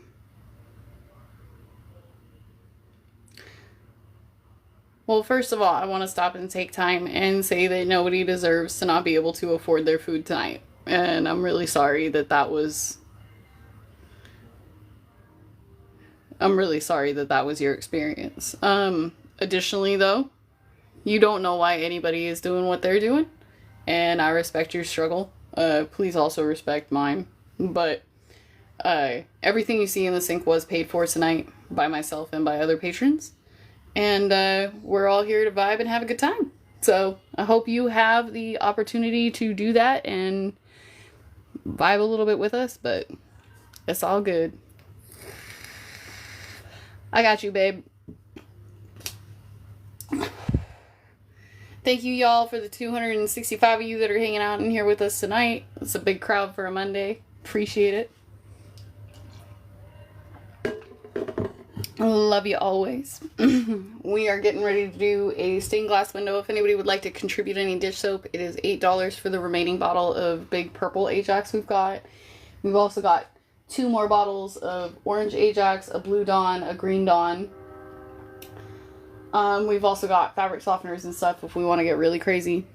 Well, first of all, I want to stop and take time and say that nobody deserves to not be able to afford their food tonight. And I'm really sorry that was... I'm really sorry that was your experience. Additionally, though, you don't know why anybody is doing what they're doing. And I respect your struggle. Please also respect mine. But everything you see in the sink was paid for tonight by myself and by other patrons. And we're all here to vibe and have a good time. So I hope you have the opportunity to do that and vibe a little bit with us, but it's all good. I got you, babe. Thank you, y'all, for the 265 of you that are hanging out in here with us tonight. It's a big crowd for a Monday. Appreciate it. Love you always. We are getting ready to do a stained glass window. If anybody would like to contribute any dish soap, it is $8 for the remaining bottle of big purple Ajax we've got. We've also got 2 more bottles of orange Ajax, a blue Dawn, a green Dawn. We've also got fabric softeners and stuff if we want to get really crazy.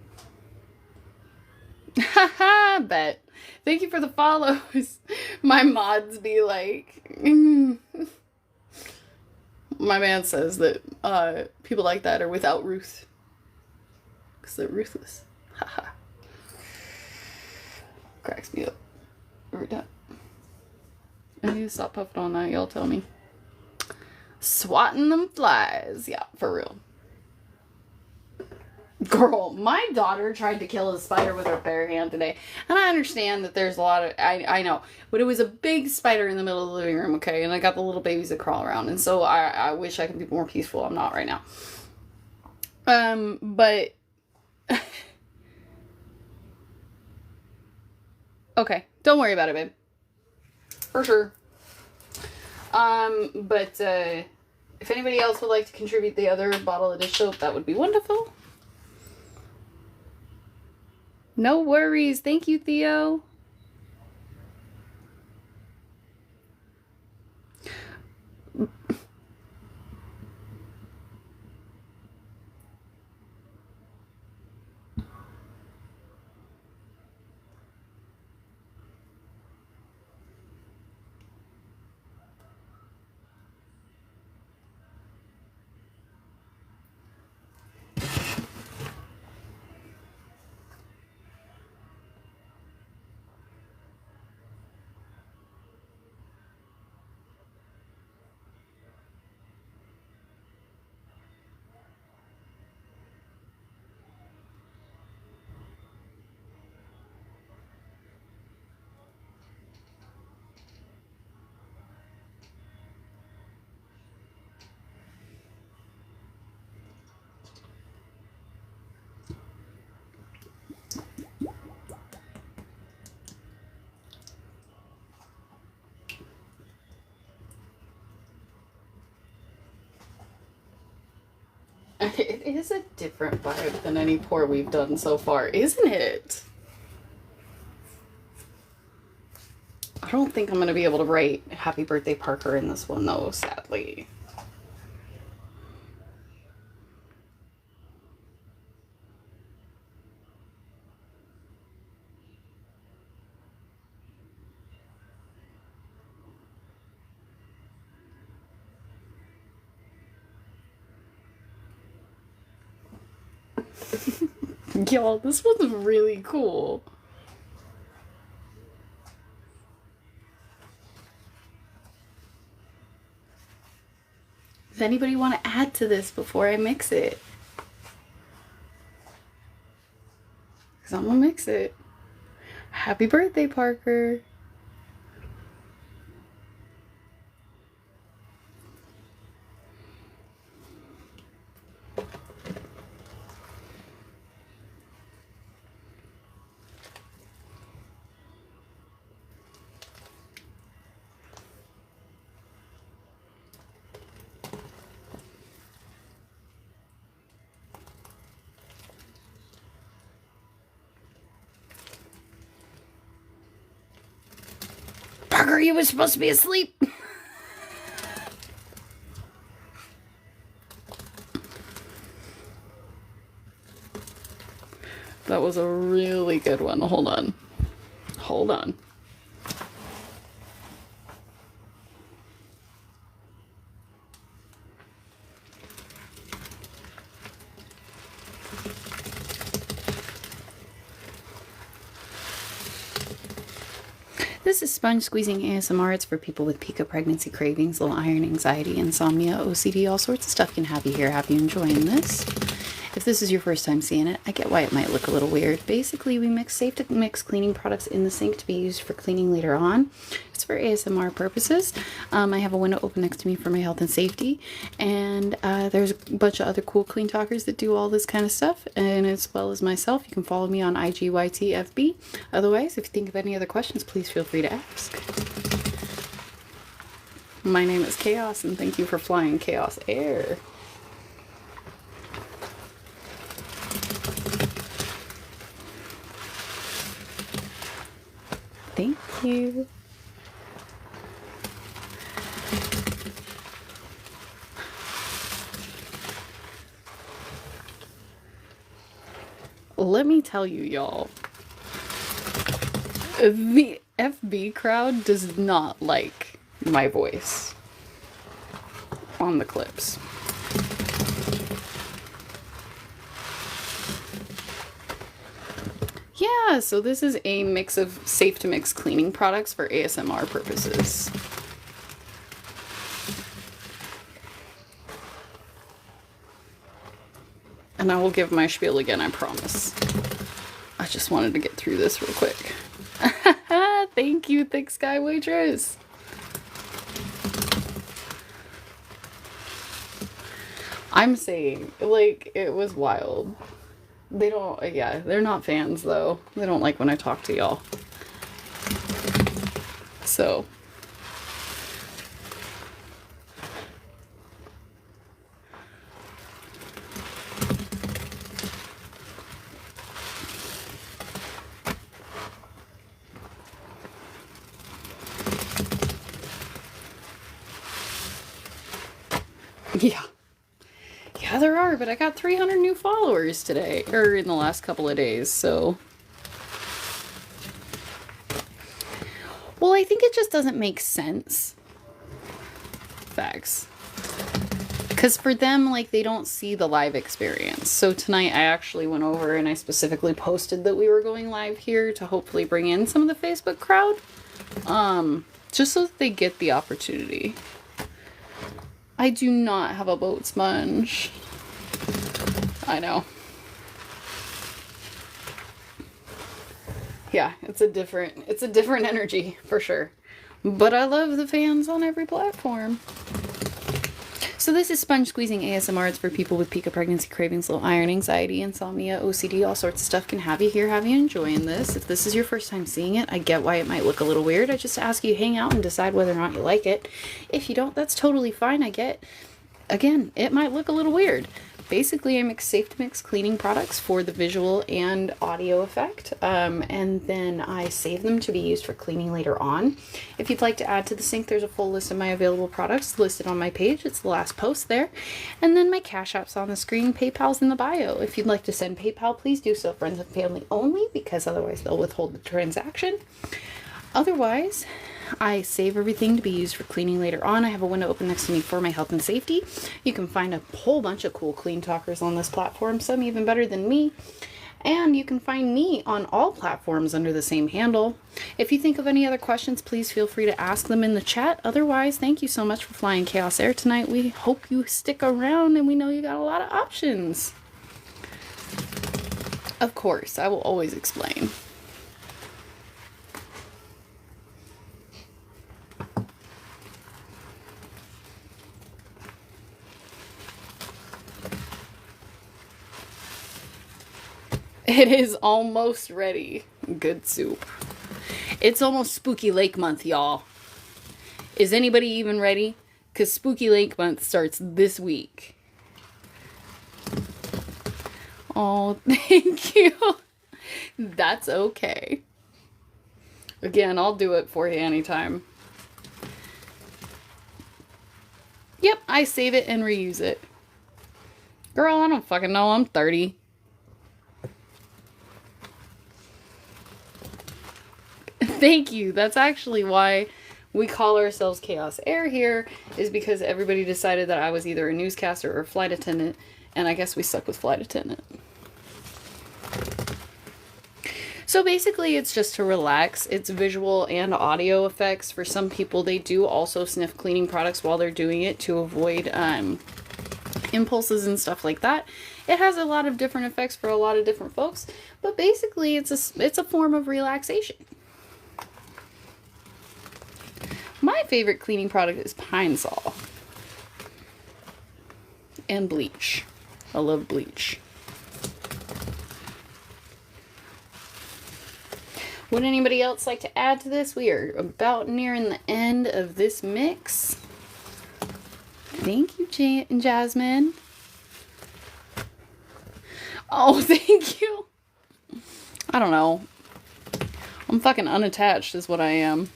Haha, bet. Thank you for the follows. My mods be like... My man says that people like that are without Ruth. Because they're ruthless. Haha. Cracks me up every time. I need to stop puffing on that, y'all tell me. Swatting them flies. Yeah, for real. Girl, my daughter tried to kill a spider with her bare hand today. And I understand that there's a lot of... I know. But it was a big spider in the middle of the living room, okay? And I got the little babies that crawl around. And so I wish I could be more peaceful. I'm not right now. But... okay. Don't worry about it, babe. For sure. But if anybody else would like to contribute the other bottle of dish soap, that would be wonderful. No worries. Thank you, Theo. It is a different vibe than any pour we've done so far, isn't it? I don't think I'm going to be able to write Happy Birthday Parker in this one, though, sadly. Y'all, this one's really cool. Does anybody want to add to this before I mix it? Because I'm going to mix it. Happy birthday, Parker. Parker, you were supposed to be asleep. That was a really good one. Hold on. Hold on. This is sponge squeezing ASMR. It's for people with peak of pregnancy cravings, low iron, anxiety, insomnia, OCD, all sorts of stuff can have you here. Have you enjoying this? If this is your first time seeing it, I get why it might look a little weird. Basically, we mix safe to mix cleaning products in the sink to be used for cleaning later on. It's for ASMR purposes. I have a window open next to me for my health and safety, and there's a bunch of other cool clean talkers that do all this kind of stuff, and as well as myself. You can follow me on IGYTFB. Otherwise, if you think of any other questions, please feel free to ask. My name is Chaos, and thank you for flying Chaos Air. Thank you. Let me tell you, y'all, the FB crowd does not like my voice on the clips. Yeah, so this is a mix of safe to mix cleaning products for ASMR purposes. And I will give my spiel again, I promise. I just wanted to get through this real quick. Thank you, Thick Sky Waitress. I'm saying, like, it was wild. They don't, yeah, they're not fans though. They don't like when I talk to y'all. So. Yeah. Yeah, there are, but I got 300 new followers today, or in the last couple of days, so. Well, I think it just doesn't make sense. Facts. Because for them, like, they don't see the live experience. So tonight I actually went over and I specifically posted that we were going live here to hopefully bring in some of the Facebook crowd. Just so that they get the opportunity. I do not have a boat sponge. I know. Yeah, it's a different energy for sure. But I love the fans on every platform. So this is sponge squeezing ASMR. It's for people with peak of pregnancy cravings, low iron, anxiety, insomnia, OCD, all sorts of stuff can have you here. Have you enjoying this? If this is your first time seeing it, I get why it might look a little weird. I just ask you hang out and decide whether or not you like it. If you don't, that's totally fine. I get, again, it might look a little weird. Basically, I mix safe to mix cleaning products for the visual and audio effect, and then I save them to be used for cleaning later on. If you'd like to add to the sink, there's a full list of my available products listed on my page. It's the last post there. And then my Cash App's on the screen, PayPal's in the bio. If you'd like to send PayPal, please do so, friends and family only, because otherwise they'll withhold the transaction. Otherwise, I save everything to be used for cleaning later on. I have a window open next to me for my health and safety. You can find a whole bunch of cool clean talkers on this platform, some even better than me. And you can find me on all platforms under the same handle. If you think of any other questions, please feel free to ask them in the chat. Otherwise, thank you so much for flying Chaos Air tonight. We hope you stick around, and we know you got a lot of options. Of course, I will always explain. It is almost ready. Good soup. It's almost Spooky Lake Month, y'all. Is anybody even ready? Because Spooky Lake Month starts this week. Oh, thank you. That's okay. Again, I'll do it for you anytime. Yep, I save it and reuse it. Girl, I don't fucking know. I'm 30. Thank you. That's actually why we call ourselves Chaos Air here, is because everybody decided that I was either a newscaster or a flight attendant, and I guess we stuck with flight attendant. So basically it's just to relax. It's visual and audio effects. For some people, they do also sniff cleaning products while they're doing it to avoid impulses and stuff like that. It has a lot of different effects for a lot of different folks, but basically it's a form of relaxation. My favorite cleaning product is Pine Sol and bleach. I love bleach. Would anybody else like to add to this? We are about nearing the end of this mix. Thank you, Jasmine. Oh, thank you. I don't know. I'm fucking unattached is what I am.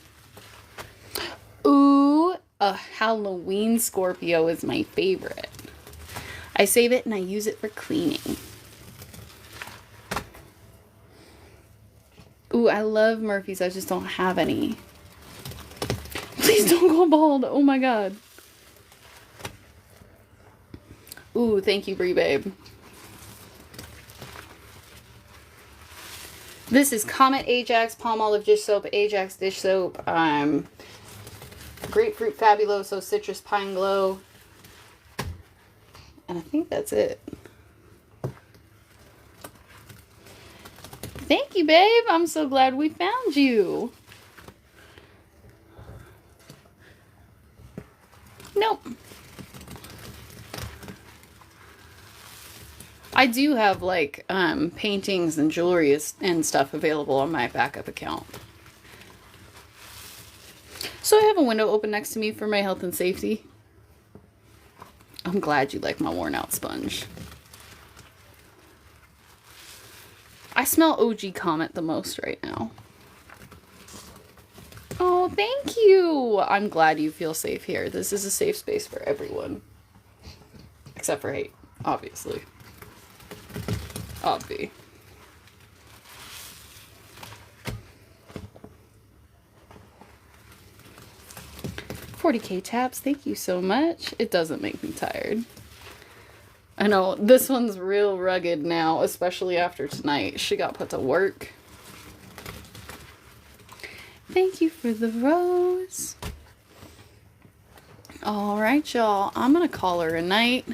Ooh, a Halloween Scorpio is my favorite. I save it and I use it for cleaning. Ooh, I love Murphy's. I just don't have any. Please don't go bald. Oh my god. Ooh, thank you, Brie Babe. This is Comet Ajax Palmolive Dish Soap, Ajax Dish Soap, Grapefruit Fabuloso, Citrus Pine Glow, and I think that's it. Thank you, babe. I'm so glad we found you. Nope. I do have, like, paintings and jewelry and stuff available on my backup account. So I have a window open next to me for my health and safety. I'm glad you like my worn out sponge. I smell OG Comet the most right now. Oh, thank you. I'm glad you feel safe here. This is a safe space for everyone. Except for hate, obviously. Obvi. $40K taps, thank you so much. It doesn't make me tired. I know, this one's real rugged now, especially after tonight. She got put to work. Thank you for the rose. Alright, y'all. I'm gonna call her a night.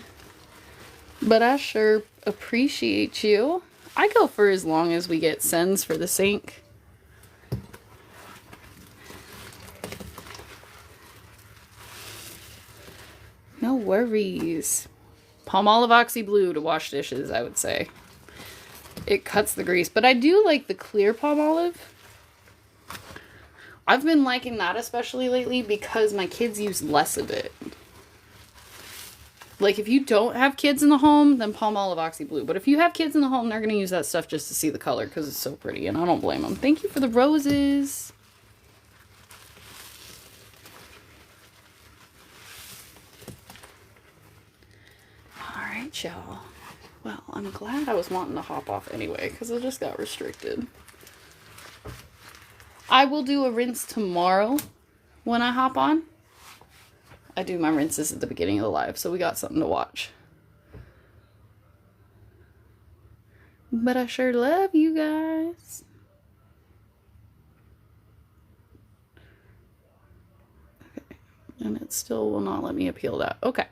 But I sure appreciate you. I go for as long as we get sends for the sink. No worries. Palmolive Oxy Blue to wash dishes, I would say. It cuts the grease. But I do like the clear Palmolive. I've been liking that especially lately because my kids use less of it. Like, if you don't have kids in the home, then Palmolive Oxy Blue. But if you have kids in the home, they're going to use that stuff just to see the color because it's so pretty. And I don't blame them. Thank you for the roses. Alright, y'all. Well, I'm glad I was wanting to hop off anyway because it just got restricted. I will do a rinse tomorrow when I hop on. I do my rinses at the beginning of the live, so we got something to watch. But I sure love you guys. Okay. And it still will not let me appeal that. Okay.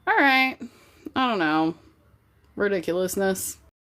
All right. I don't know. Ridiculousness.